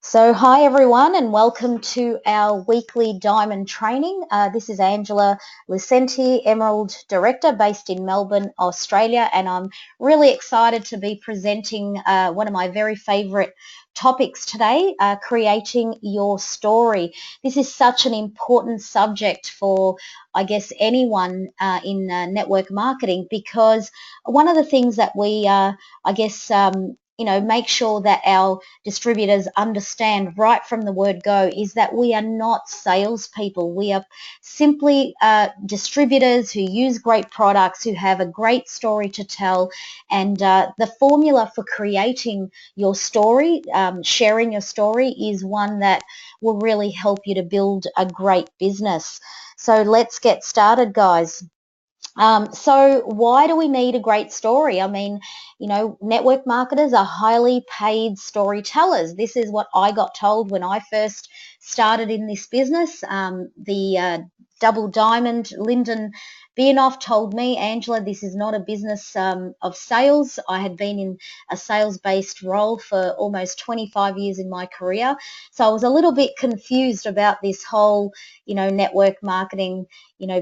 So hi everyone and welcome to our weekly diamond training. This is Angela Lucente, Emerald Director based in Melbourne, Australia, and I'm really excited to be presenting one of my very favourite topics today, creating your story. This is such an important subject for, I guess, anyone in network marketing, because one of the things that we, make sure that our distributors understand right from the word go is that we are not salespeople. We are simply distributors who use great products, who have a great story to tell, and the formula for creating your story, sharing your story, is one that will really help you to build a great business. So let's get started, guys. So why do we need a great story? I mean, network marketers are highly paid storytellers. This is what I got told when I first started in this business. The Double Diamond, Lyndon Biernoff, told me, Angela, this is not a business of sales. I had been in a sales-based role for almost 25 years in my career. So I was a little bit confused about this whole, network marketing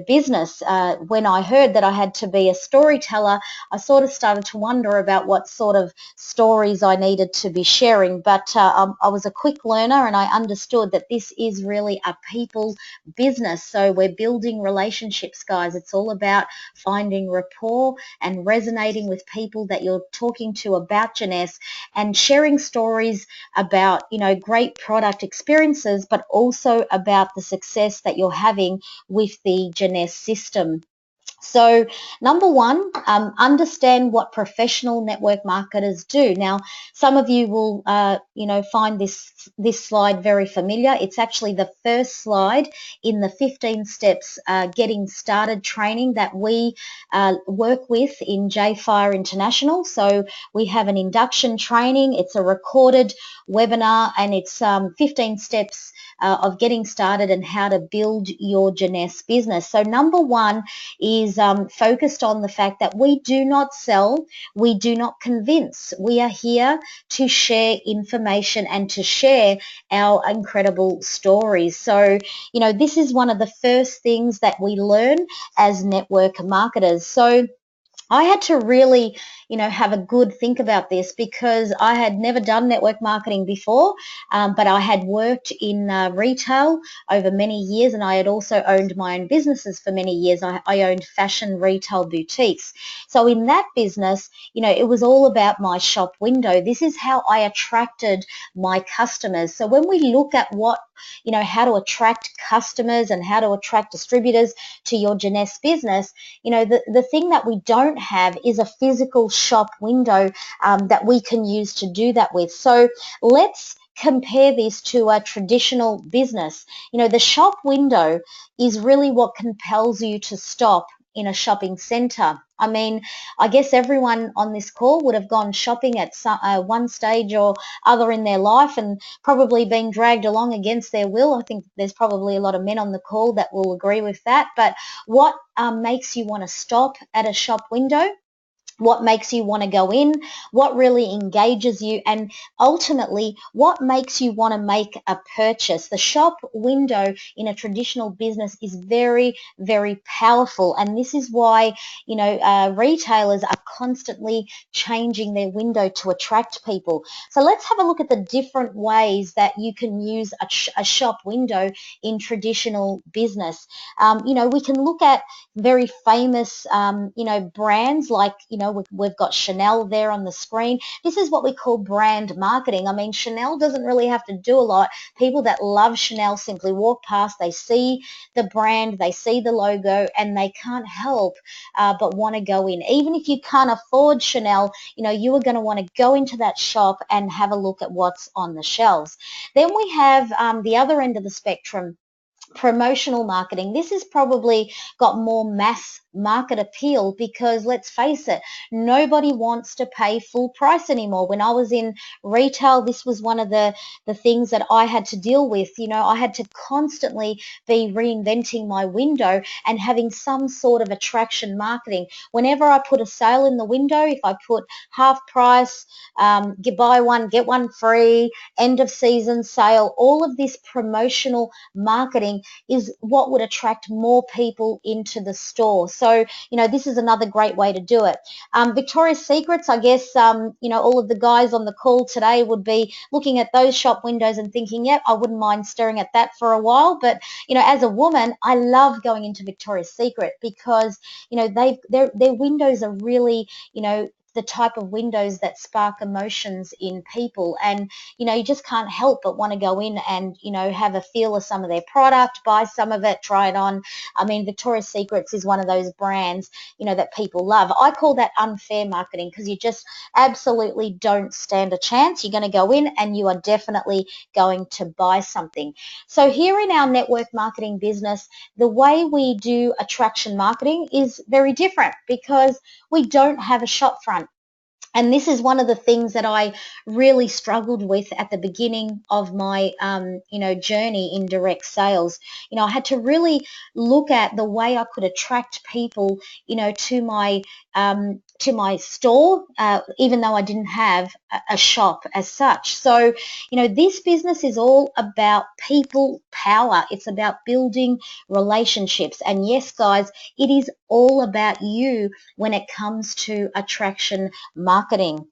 business. When I heard that I had to be a storyteller, I sort of started to wonder about what sort of stories I needed to be sharing. But I was a quick learner and I understood that this is really a people business. So we're building relationships, guys. It's all about finding rapport and resonating with people that you're talking to about Jeunesse, and sharing stories about, great product experiences, but also about the success that you're having with the Jeunesse system. So number one, understand what professional network marketers do. Now, some of you will, find this slide very familiar. It's actually the first slide in the 15 steps getting started training that we work with in JFire International. So we have an induction training. It's a recorded webinar, and it's 15 steps of getting started and how to build your Jeunesse business. So number one is focused on the fact that we do not sell, we do not convince. We are here to share information and to share our incredible stories. So, this is one of the first things that we learn as network marketers. So I had to really, have a good think about this, because I had never done network marketing before, but I had worked in retail over many years, and I had also owned my own businesses for many years. I owned fashion retail boutiques. So in that business, it was all about my shop window. This is how I attracted my customers. So when we look at how to attract customers and how to attract distributors to your Jeunesse business, the thing that we don't have is a physical shop window that we can use to do that with. So let's compare this to a traditional business. The shop window is really what compels you to stop in a shopping center. I mean, I guess everyone on this call would have gone shopping at one stage or other in their life and probably been dragged along against their will. I think there's probably a lot of men on the call that will agree with that. But what makes you want to stop at a shop window? What makes you want to go in, what really engages you, and ultimately what makes you want to make a purchase. The shop window in a traditional business is very, very powerful, and this is why retailers are constantly changing their window to attract people. So let's have a look at the different ways that you can use a shop window in traditional business. We can look at very famous brands like we've got Chanel there on the screen. This is what we call brand marketing. I mean, Chanel doesn't really have to do a lot. People that love Chanel simply walk past, they see the brand, they see the logo, and they can't help but want to go in. Even if you can't afford Chanel, you are going to want to go into that shop and have a look at what's on the shelves. Then we have the other end of the spectrum, promotional marketing. This has probably got more mass market appeal, because let's face it, nobody wants to pay full price anymore. When I was in retail, this was one of the things that I had to deal with. I had to constantly be reinventing my window and having some sort of attraction marketing. Whenever I put a sale in the window, if I put half price, buy one, get one free, end of season sale, all of this promotional marketing is what would attract more people into the store. So, this is another great way to do it. Victoria's Secrets, I guess, all of the guys on the call today would be looking at those shop windows and thinking, yep, I wouldn't mind staring at that for a while. But, as a woman, I love going into Victoria's Secret because, their windows are really, the type of windows that spark emotions in people. And, you just can't help but want to go in and, have a feel of some of their product, buy some of it, try it on. I mean, Victoria's Secrets is one of those brands, that people love. I call that unfair marketing because you just absolutely don't stand a chance. You're going to go in and you are definitely going to buy something. So here in our network marketing business, the way we do attraction marketing is very different because we don't have a shop front. And this is one of the things that I really struggled with at the beginning of my, journey in direct sales. I had to really look at the way I could attract people, to my store, even though I didn't have a shop as such. So, this business is all about people power. It's about building relationships. And yes, guys, it is all about you when it comes to attraction marketing.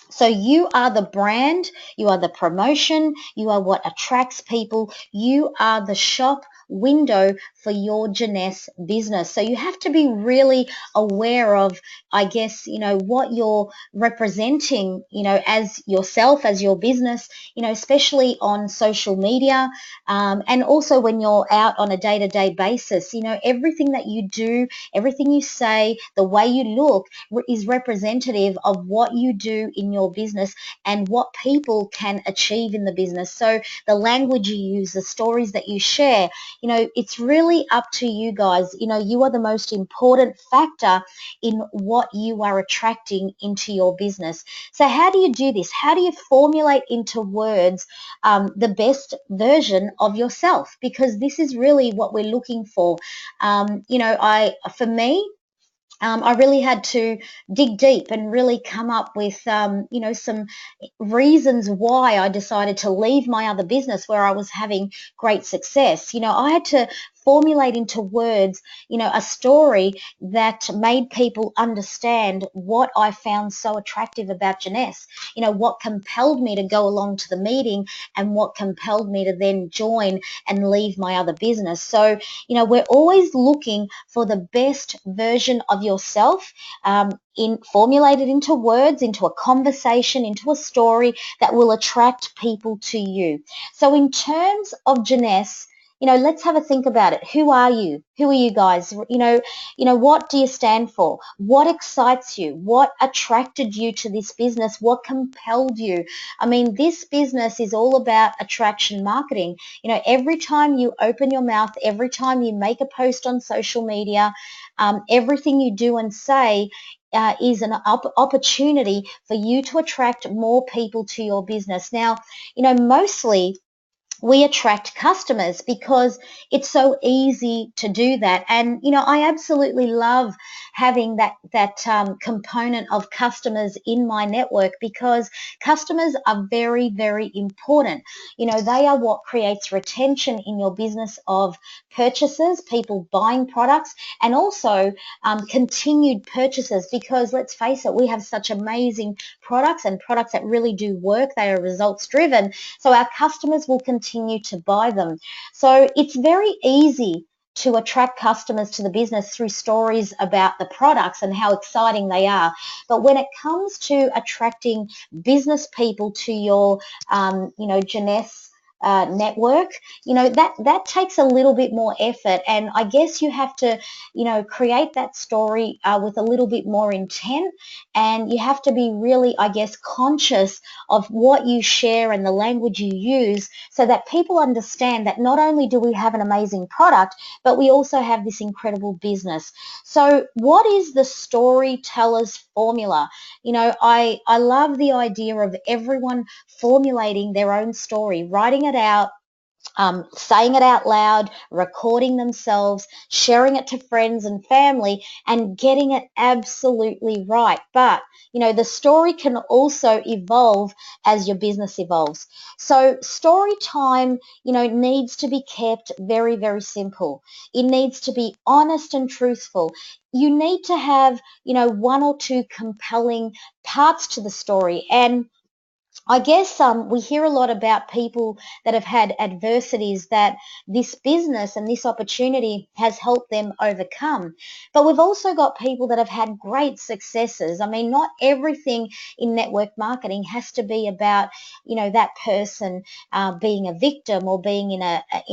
So you are the brand, you are the promotion, you are what attracts people, you are the shop window for your Jeunesse business. So you have to be really aware of, I guess, what you're representing, as yourself, as your business, especially on social media, and also when you're out on a day-to-day basis. Everything that you do, everything you say, the way you look is representative of what you do in your business and what people can achieve in the business. So the language you use, the stories that you share, it's really up to you guys. You are the most important factor in what you are attracting into your business. So how do you do this? How do you formulate into words the best version of yourself? Because this is really what we're looking for. For me, I really had to dig deep and really come up with, some reasons why I decided to leave my other business where I was having great success. I had to formulate into words, a story that made people understand what I found so attractive about Jeunesse, what compelled me to go along to the meeting and what compelled me to then join and leave my other business. So, we're always looking for the best version of yourself, formulated into words, into a conversation, into a story that will attract people to you. So in terms of Jeunesse, let's have a think about it. Who are you? Who are you guys? What do you stand for? What excites you? What attracted you to this business? What compelled you? I mean, this business is all about attraction marketing. Every time you open your mouth, every time you make a post on social media, everything you do and say is an opportunity for you to attract more people to your business. Now, mostly we attract customers because it's so easy to do that. And, I absolutely love having that component of customers in my network because customers are very, very important. They are what creates retention in your business of purchases, people buying products, and also continued purchases because let's face it, we have such amazing products and products that really do work. They are results driven. So our customers will continue to buy them. So it's very easy to attract customers to the business through stories about the products and how exciting they are. But when it comes to attracting business people to your, Jeunesse network, that takes a little bit more effort. And I guess you have to, create that story with a little bit more intent. And you have to be really, I guess, conscious of what you share and the language you use so that people understand that not only do we have an amazing product, but we also have this incredible business. So what is the storyteller's formula? I love the idea of everyone formulating their own story, writing it out, saying it out loud, recording themselves, sharing it to friends and family, and getting it absolutely right. But, the story can also evolve as your business evolves. So story time, needs to be kept very, very simple. It needs to be honest and truthful. You need to have, one or two compelling parts to the story. And I guess we hear a lot about people that have had adversities that this business and this opportunity has helped them overcome. But we've also got people that have had great successes. I mean, not everything in network marketing has to be about, that person being a victim or being in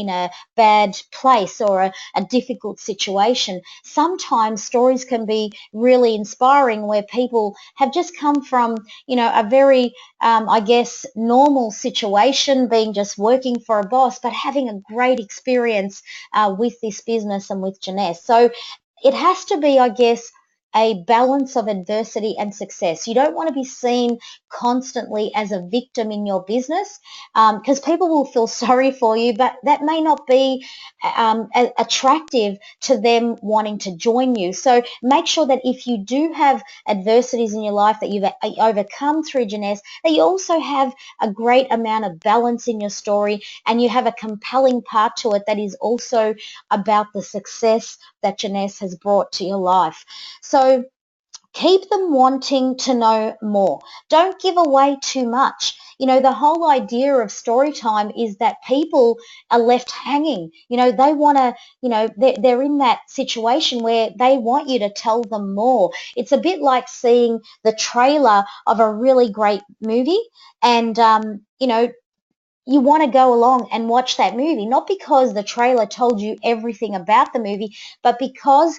a bad place or a difficult situation. Sometimes stories can be really inspiring where people have just come from, a very I guess, normal situation, being just working for a boss, but having a great experience with this business and with Jeunesse. So it has to be, I guess, a balance of adversity and success. You don't want to be seen constantly as a victim in your business because people will feel sorry for you, but that may not be attractive to them wanting to join you. So make sure that if you do have adversities in your life that you've overcome through Jeunesse, that you also have a great amount of balance in your story and you have a compelling part to it that is also about the success that Jeunesse has brought to your life. So keep them wanting to know more. Don't give away too much. The whole idea of story time is that people are left hanging. They want to, they're in that situation where they want you to tell them more. It's a bit like seeing the trailer of a really great movie and, you want to go along and watch that movie, not because the trailer told you everything about the movie, but because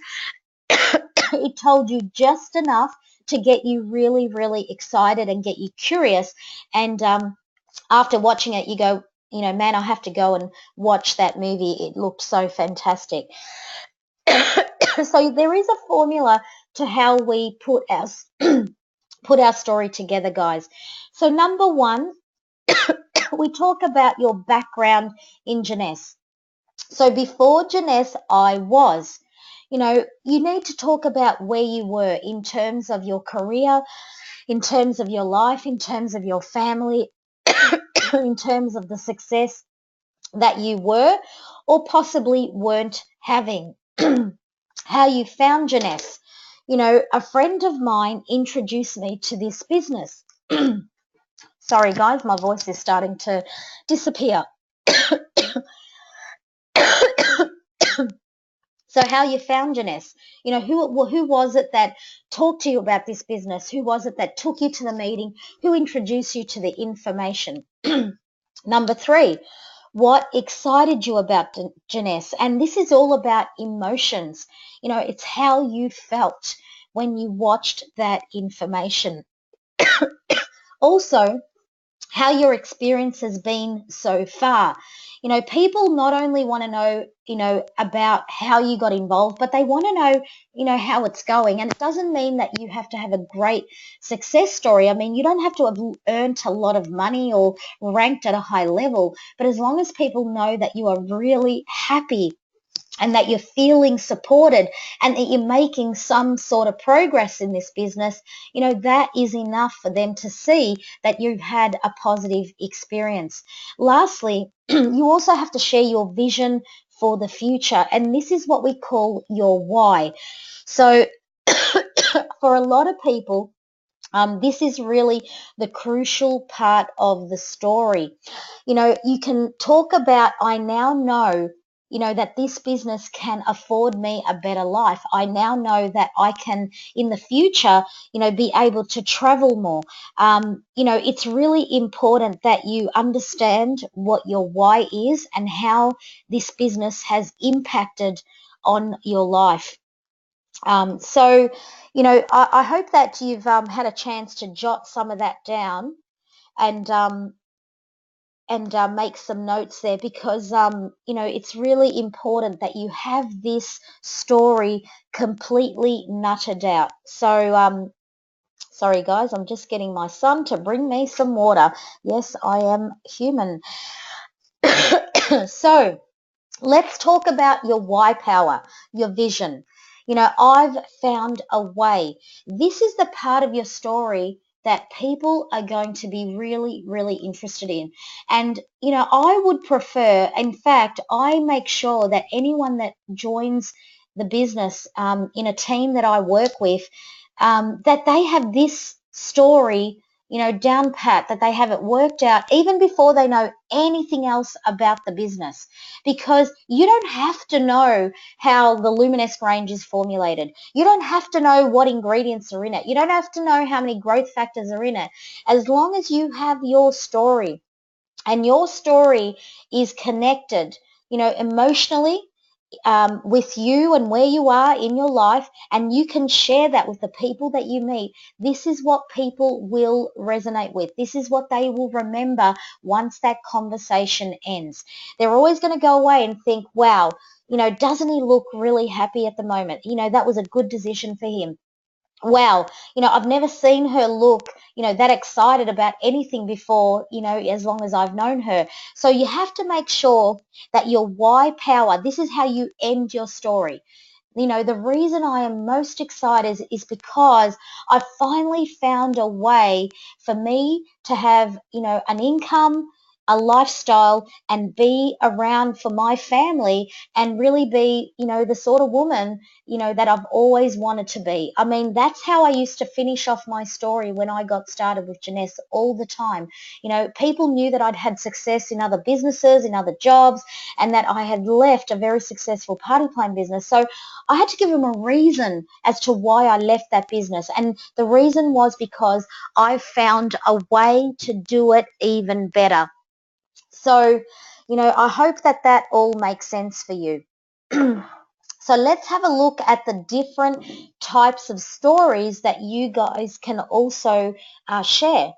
it told you just enough to get you really, really excited and get you curious. And after watching it, you go, man, I have to go and watch that movie. It looked so fantastic. So there is a formula to how we put our story together, guys. So number one, we talk about your background in Jeunesse. So before Jeunesse, I was. You need to talk about where you were in terms of your career, in terms of your life, in terms of your family, in terms of the success that you were or possibly weren't having. How you found Jeunesse. A friend of mine introduced me to this business. Sorry, guys, my voice is starting to disappear. So how you found Jeunesse, who was it that talked to you about this business? Who was it that took you to the meeting? Who introduced you to the information? Number three, what excited you about Jeunesse? And this is all about emotions. It's how you felt when you watched that information. Also, how your experience has been so far. People not only want to know, about how you got involved, but they want to know, how it's going. And it doesn't mean that you have to have a great success story. I mean, you don't have to have earned a lot of money or ranked at a high level, but as long as people know that you are really happy and that you're feeling supported and that you're making some sort of progress in this business, that is enough for them to see that you've had a positive experience. Lastly, you also have to share your vision for the future, and this is what we call your why. So for a lot of people, this is really the crucial part of the story. You can talk about, I now know that this business can afford me a better life. I now know that I can, in the future, be able to travel more. It's really important that you understand what your why is and how this business has impacted on your life. I hope that you've had a chance to jot some of that down and make some notes there, because it's really important that you have this story completely nutted out. So sorry guys, I'm just getting my son to bring me some water. Yes, I am human. So let's talk about your why power, your vision. I've found a way. This is the part of your story that people are going to be really, really interested in. And, I would prefer, in fact, I make sure that anyone that joins the business in a team that I work with, that they have this story down pat, that they have it worked out even before they know anything else about the business. Because you don't have to know how the Luminesque range is formulated. You don't have to know what ingredients are in it. You don't have to know how many growth factors are in it. As long as you have your story and your story is connected, emotionally, with you and where you are in your life, and you can share that with the people that you meet, this is what people will resonate with. This is what they will remember once that conversation ends. They're always going to go away and think, wow, doesn't he look really happy at the moment? That was a good decision for him. Wow, I've never seen her look, that excited about anything before, as long as I've known her. So you have to make sure that your why power, this is how you end your story. The reason I am most excited is because I finally found a way for me to have, an income, a lifestyle, and be around for my family, and really be, the sort of woman, that I've always wanted to be. I mean, that's how I used to finish off my story when I got started with Jeunesse all the time. People knew that I'd had success in other businesses, in other jobs, and that I had left a very successful party plan business. So I had to give them a reason as to why I left that business. And the reason was because I found a way to do it even better. So, I hope that that all makes sense for you. So let's have a look at the different types of stories that you guys can also share.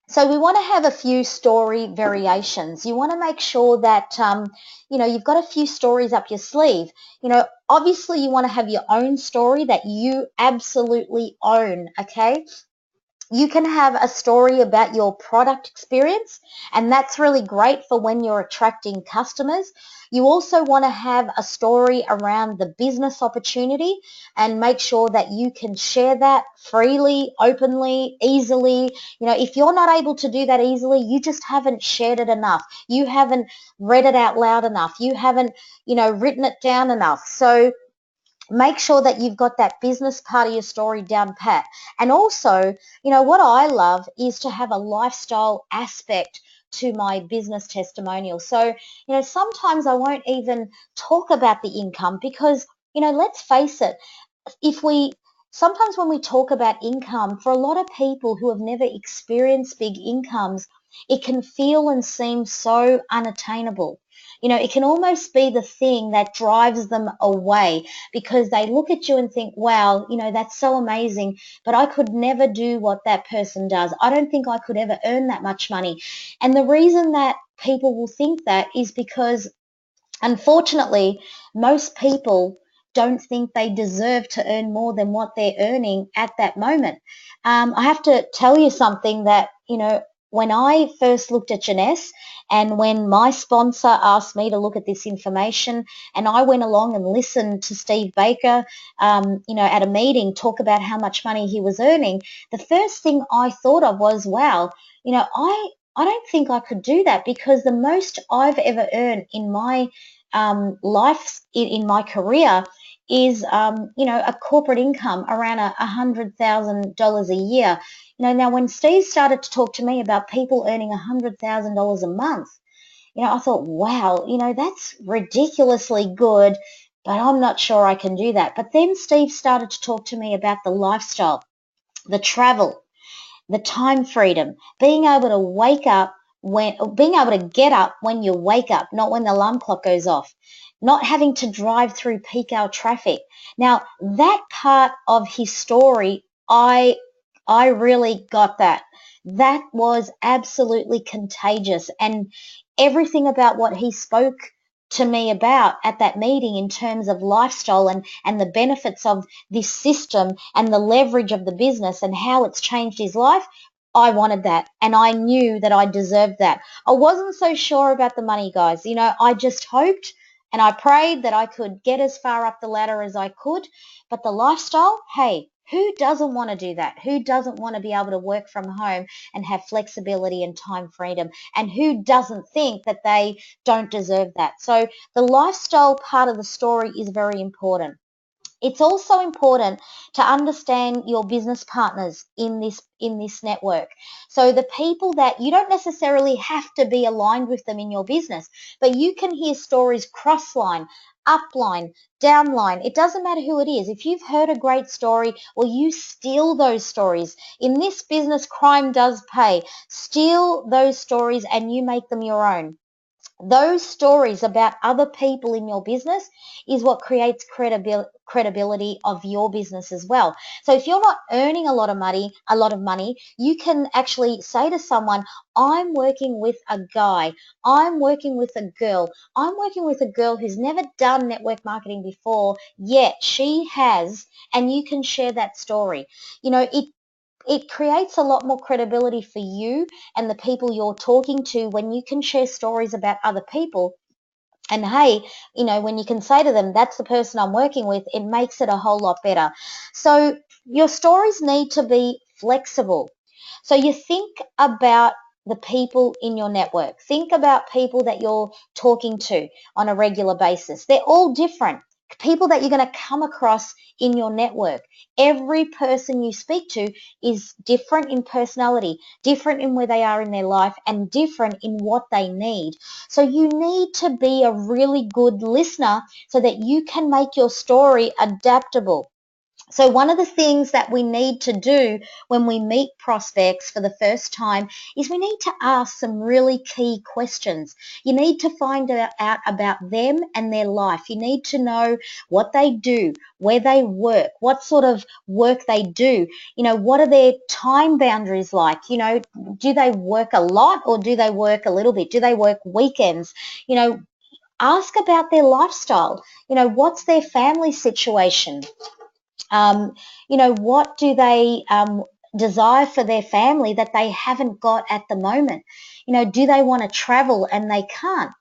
So we want to have a few story variations. You want to make sure that, you've got a few stories up your sleeve. Obviously you want to have your own story that you absolutely own, okay? You can have a story about your product experience, and that's really great for when you're attracting customers. You also want to have a story around the business opportunity and make sure that you can share that freely, openly, easily. If you're not able to do that easily, you just haven't shared it enough. You haven't read it out loud enough. You haven't, written it down enough. So make sure that you've got that business part of your story down pat. And also, what I love is to have a lifestyle aspect to my business testimonial. So, sometimes I won't even talk about the income because, let's face it, if we sometimes when we talk about income, for a lot of people who have never experienced big incomes, it can feel and seem so unattainable. It can almost be the thing that drives them away, because they look at you and think, wow, that's so amazing, but I could never do what that person does. I don't think I could ever earn that much money. And the reason that people will think that is because, unfortunately, most people don't think they deserve to earn more than what they're earning at that moment. I have to tell you something that, when I first looked at Jeunesse, and when my sponsor asked me to look at this information, and I went along and listened to Steve Baker, at a meeting talk about how much money he was earning, the first thing I thought of was, wow, I don't think I could do that, because the most I've ever earned in my life, in my career, is a corporate income around $100,000 a year. Now when Steve started to talk to me about people earning $100,000 a month, I thought, wow, that's ridiculously good, but I'm not sure I can do that. But then Steve started to talk to me about the lifestyle, the travel, the time freedom, being able to being able to get up when you wake up, not when the alarm clock goes off, not having to drive through peak hour traffic. Now, that part of his story, I really got that. That was absolutely contagious. And everything about what he spoke to me about at that meeting in terms of lifestyle and the benefits of this system and the leverage of the business and how it's changed his life, I wanted that. And I knew that I deserved that. I wasn't so sure about the money, guys. I just hoped and I prayed that I could get as far up the ladder as I could. But the lifestyle, hey, who doesn't want to do that? Who doesn't want to be able to work from home and have flexibility and time freedom? And who doesn't think that they don't deserve that? So the lifestyle part of the story is very important. It's also important to understand your business partners in this network. So the people that you don't necessarily have to be aligned with them in your business, but you can hear stories cross-line, upline, downline. It doesn't matter who it is. If you've heard a great story, or you steal those stories. In this business, crime does pay. Steal those stories and you make them your own. Those stories about other people in your business is what creates credibility of your business as well. So if you're not earning a lot of money, you can actually say to someone, I'm working with a guy, I'm working with a girl, I'm working with a girl who's never done network marketing before, yet she has, and you can share that story. It creates a lot more credibility for you and the people you're talking to when you can share stories about other people. And hey, when you can say to them, that's the person I'm working with, it makes it a whole lot better. So your stories need to be flexible. So you think about the people in your network. Think about people that you're talking to on a regular basis. They're all different. People that you're going to come across in your network. Every person you speak to is different in personality, different in where they are in their life, and different in what they need. So you need to be a really good listener so that you can make your story adaptable. So one of the things that we need to do when we meet prospects for the first time is we need to ask some really key questions. You need to find out about them and their life. You need to know what they do, where they work, what sort of work they do. What are their time boundaries like? Do they work a lot or do they work a little bit? Do they work weekends? Ask about their lifestyle. What's their family situation? Um, what do they desire for their family that they haven't got at the moment? Do they want to travel and they can't?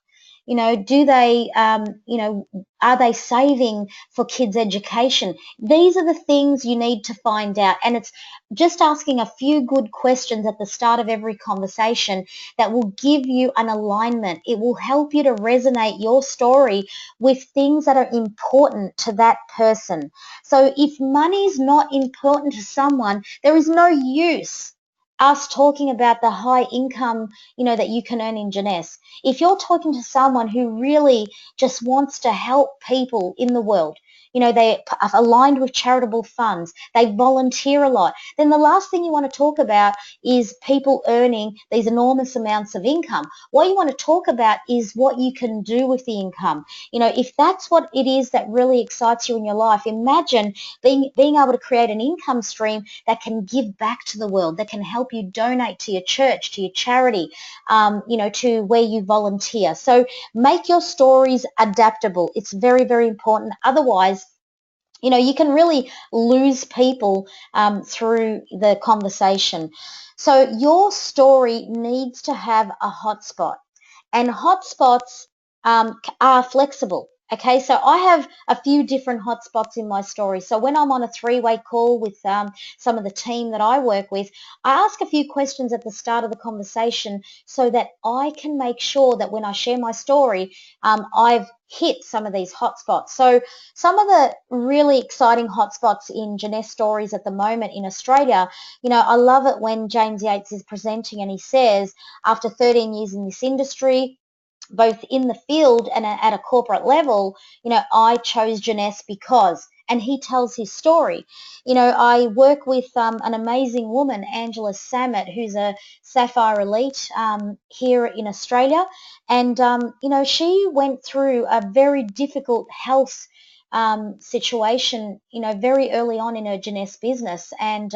Do they, are they saving for kids' education? These are the things you need to find out. And it's just asking a few good questions at the start of every conversation that will give you an alignment. It will help you to resonate your story with things that are important to that person. So if money is not important to someone, there is no use us talking about the high income, that you can earn in Jeunesse. If you're talking to someone who really just wants to help people in the world, they are aligned with charitable funds, they volunteer a lot, then the last thing you want to talk about is people earning these enormous amounts of income. What you want to talk about is what you can do with the income. If that's what it is that really excites you in your life, imagine being able to create an income stream that can give back to the world, that can help you donate to your church, to your charity, to where you volunteer. So make your stories adaptable. It's very, very important. Otherwise, you can really lose people through the conversation. So your story needs to have a hotspot, and hotspots are flexible. Okay, so I have a few different hotspots in my story. So when I'm on a three-way call with some of the team that I work with, I ask a few questions at the start of the conversation so that I can make sure that when I share my story, I've hit some of these hotspots. So some of the really exciting hotspots in Jeunesse stories at the moment in Australia, I love it when James Yates is presenting and he says, after 13 years in this industry, both in the field and at a corporate level, I chose Jeunesse because, and he tells his story. I work with an amazing woman, Angela Samet, who's a Sapphire Elite here in Australia. And, she went through a very difficult health situation, very early on in her Jeunesse business. And,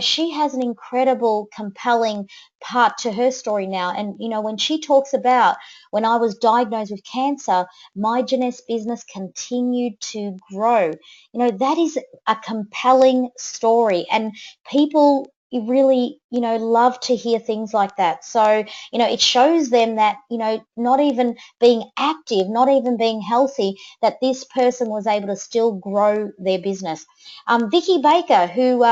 she has an incredible, compelling part to her story now. And, when she talks about when I was diagnosed with cancer, my Jeunesse business continued to grow. That is a compelling story, and people really, love to hear things like that. So, it shows them that, not even being active, not even being healthy, that this person was able to still grow their business. Vicky Baker, who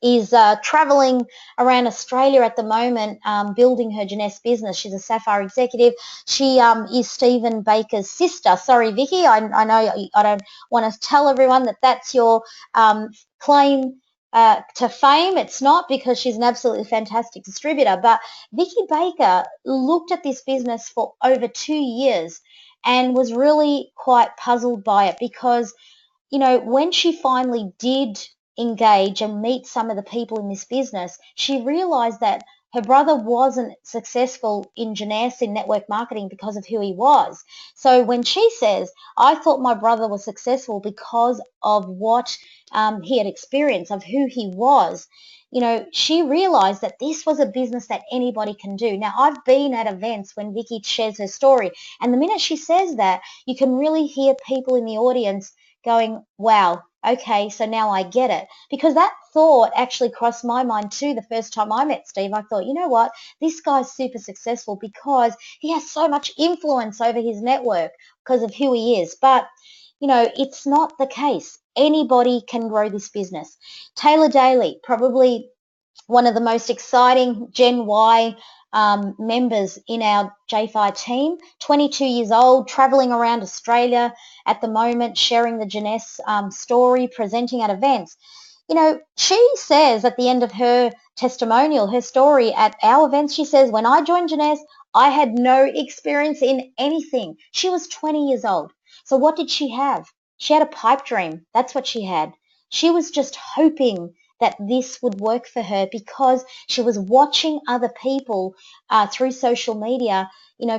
is traveling around Australia at the moment, building her Jeunesse business. She's a Sapphire executive. She is Stephen Baker's sister. Sorry, Vicky, I know I don't want to tell everyone that that's your claim to fame. It's not, because she's an absolutely fantastic distributor. But Vicky Baker looked at this business for over 2 years and was really quite puzzled by it, because when she finally did engage and meet some of the people in this business, she realized that her brother wasn't successful in Jeunesse, in network marketing, because of who he was. So when she says, I thought my brother was successful because of what he had experienced, of who he was, she realized that this was a business that anybody can do. Now, I've been at events when Vicky shares her story, and the minute she says that, you can really hear people in the audience going, wow, okay, so now I get it. Because that thought actually crossed my mind too the first time I met Steve. I thought, you know what, this guy's super successful because he has so much influence over his network because of who he is. But, it's not the case. Anybody can grow this business. Taylor Daly, probably one of the most exciting Gen Y members in our JFI team, 22 years old, traveling around Australia at the moment, sharing the Jeunesse story, presenting at events. She says at the end of her testimonial, her story at our events, she says, when I joined Jeunesse, I had no experience in anything. She was 20 years old. So what did she have? She had a pipe dream. That's what she had. She was just hoping that this would work for her, because she was watching other people through social media,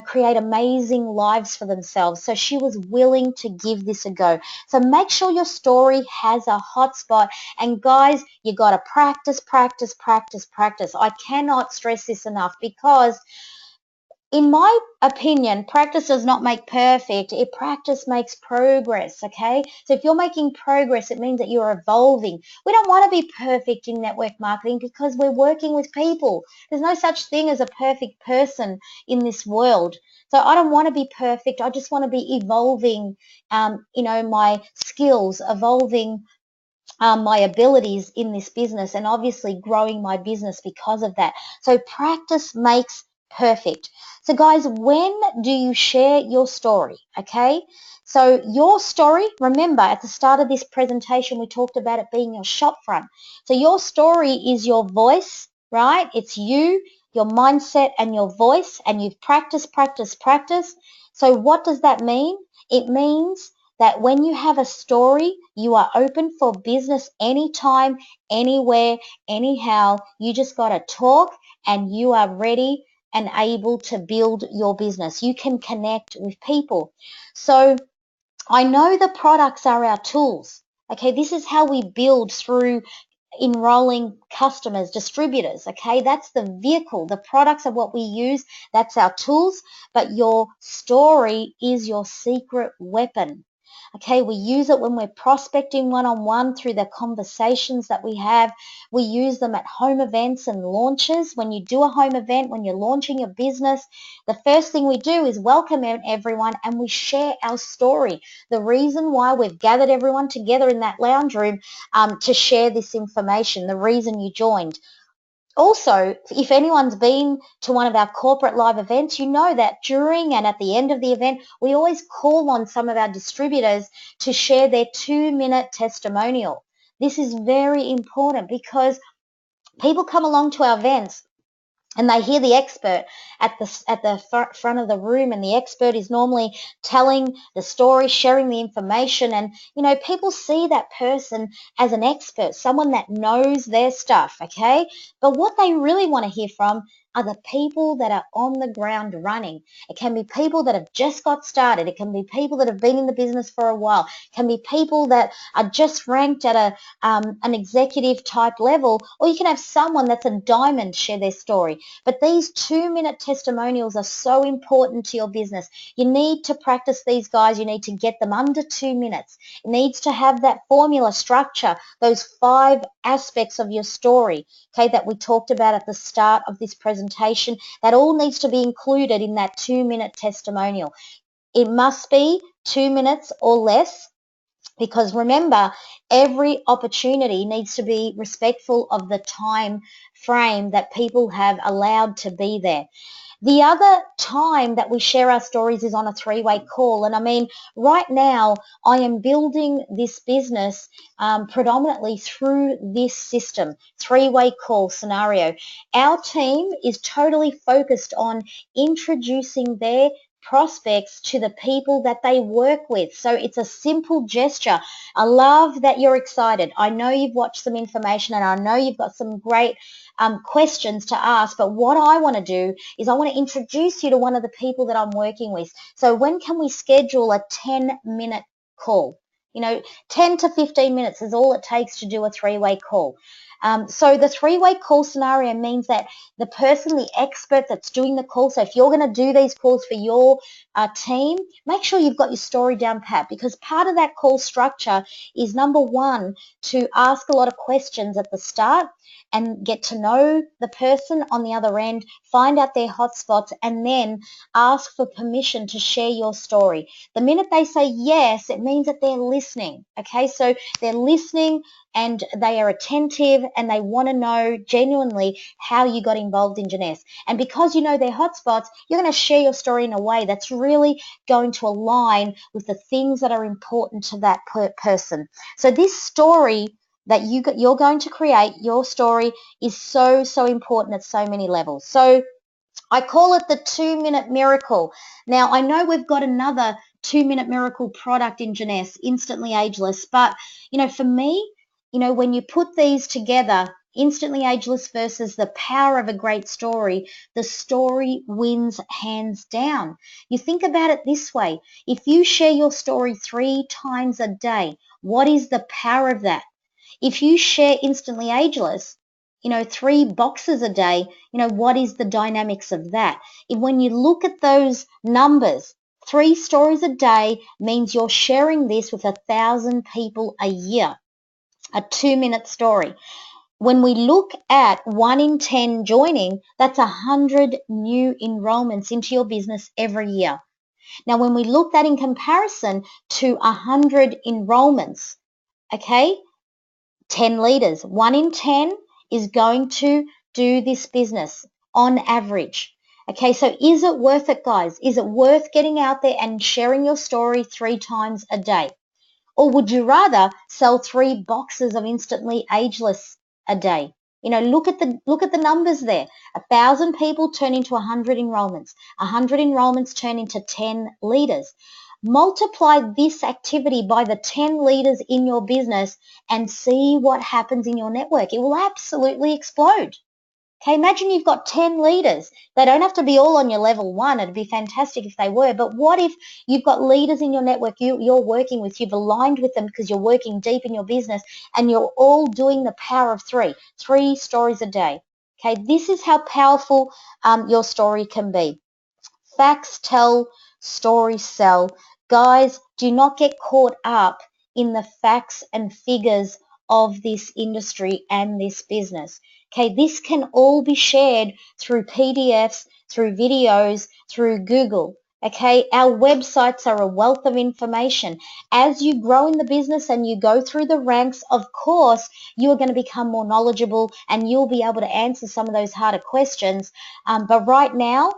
create amazing lives for themselves. So she was willing to give this a go. So make sure your story has a hot spot. And guys, you got to practice, practice, practice, practice. I cannot stress this enough, because in my opinion, practice does not make perfect. Practice makes progress, okay? So if you're making progress, it means that you're evolving. We don't want to be perfect in network marketing, because we're working with people. There's no such thing as a perfect person in this world. So I don't want to be perfect. I just want to be evolving, my skills, evolving my abilities in this business, and obviously growing my business because of that. So practice makes perfect. So guys, when do you share your story? Okay. So your story, remember at the start of this presentation, we talked about it being your shop front. So your story is your voice, right? It's you, your mindset and your voice, and you've practiced, practiced, practiced. So what does that mean? It means that when you have a story, you are open for business anytime, anywhere, anyhow. You just got to talk, and you are ready and able to build your business. You can connect with people. So I know the products are our tools. Okay, this is how we build, through enrolling customers, distributors. Okay, that's the vehicle. The products are what we use. That's our tools. But your story is your secret weapon. Okay, we use it when we're prospecting one-on-one, through the conversations that we have. We use them at home events and launches. When you do a home event, when you're launching your business, the first thing we do is welcome everyone, and we share our story. The reason why we've gathered everyone together in that lounge room to share this information, the reason you joined. Also, if anyone's been to one of our corporate live events, you know that during and at the end of the event, we always call on some of our distributors to share their 2-minute testimonial. This is very important, because people come along to our events and they hear the expert at the front of the room, and the expert is normally telling the story, sharing the information, and people see that person as an expert, someone that knows their stuff, okay? But what they really want to hear from are the people that are on the ground running. It can be people that have just got started. It can be people that have been in the business for a while. It can be people that are just ranked at an executive type level, or you can have someone that's a diamond share their story. But these 2-minute testimonials are so important to your business. You need to practice these, guys. You need to get them under 2 minutes. It needs to have that formula structure, those 5 aspects of your story, okay, that we talked about at the start of this presentation. That all needs to be included in that 2-minute testimonial. It must be 2 minutes or less, because remember, every opportunity needs to be respectful of the time frame that people have allowed to be there. The other time that we share our stories is on a 3-way call. And I mean, right now, I am building this business predominantly through this system, 3-way call scenario. Our team is totally focused on introducing their prospects to the people that they work with. So it's a simple gesture. I love that you're excited. I know you've watched some information, and I know you've got some great questions to ask, but what I want to do is I want to introduce you to one of the people that I'm working with. So when can we schedule a 10-minute call? 10 to 15 minutes is all it takes to do a 3-way call. So the 3-way call scenario means that the person, the expert that's doing the call, so if you're going to do these calls for your team, make sure you've got your story down pat, because part of that call structure is, number one, to ask a lot of questions at the start and get to know the person on the other end, find out their hotspots, and then ask for permission to share your story. The minute they say yes, it means that they're listening, okay? So they're listening and they are attentive, and they want to know genuinely how you got involved in Jeunesse. And because you know their hotspots, you're going to share your story in a way that's really going to align with the things that are important to that person. So this story that you're going to create, your story, is so important at so many levels. So I call it the 2-minute miracle. Now, I know we've got another 2-minute miracle product in Jeunesse, Instantly Ageless, but for me, when you put these together, Instantly Ageless versus the power of a great story, the story wins hands down. You think about it this way: if you share your story 3 times a day, what is the power of that? If you share Instantly Ageless, 3 boxes a day, what is the dynamics of that? When you look at those numbers, 3 stories a day means you're sharing this with 1,000 people a year, a 2-minute story. When we look at 1 in 10 joining, that's 100 new enrollments into your business every year. Now, when we look that in comparison to 100 enrollments, okay, 10 leaders. 1 in 10 is going to do this business on average. Okay, so is it worth it, guys? Is it worth getting out there and sharing your story 3 times a day? Or would you rather sell 3 boxes of Instantly Ageless a day? Look at the numbers there. 1,000 people turn into 100 enrollments. 100 enrollments turn into 10 leaders. Multiply this activity by the 10 leaders in your business and see what happens in your network. It will absolutely explode. Okay, imagine you've got 10 leaders. They don't have to be all on your level 1. It'd be fantastic if they were. But what if you've got leaders in your network you're working with, you've aligned with them because you're working deep in your business, and you're all doing the power of 3 stories a day. Okay, this is how powerful your story can be. Facts tell, stories sell. Guys, do not get caught up in the facts and figures of this industry and this business. Okay, this can all be shared through PDFs, through videos, through Google. Okay, our websites are a wealth of information. As you grow in the business and you go through the ranks, of course, you are going to become more knowledgeable and you'll be able to answer some of those harder questions. But right now,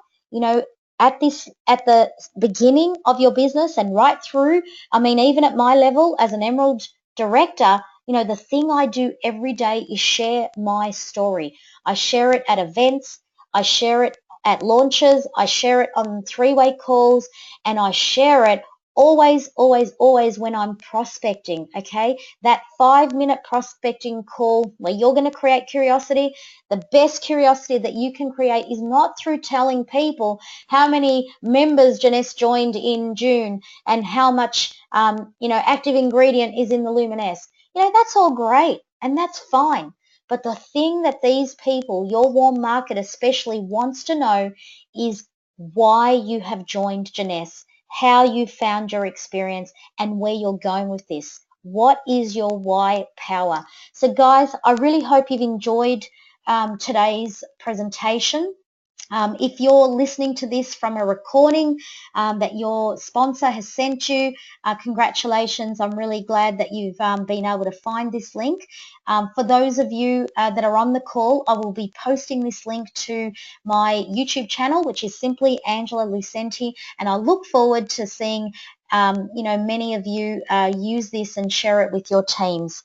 at the beginning of your business and right through, I mean, even at my level as an Emerald director, the thing I do every day is share my story. I share it at events. I share it at launches, I share it on three-way calls, and I share it always, always, always when I'm prospecting, okay? That 5-minute prospecting call where you're going to create curiosity, the best curiosity that you can create is not through telling people how many members Jeunesse joined in June and how much, active ingredient is in the Luminesce. That's all great and that's fine. But the thing that these people, your warm market especially, wants to know is why you have joined Jeunesse, how you found your experience, and where you're going with this. What is your why power? So guys, I really hope you've enjoyed today's presentation. If you're listening to this from a recording that your sponsor has sent you, congratulations. I'm really glad that you've been able to find this link. For those of you that are on the call, I will be posting this link to my YouTube channel, which is simply Angela Lucente, and I look forward to seeing many of you use this and share it with your teams.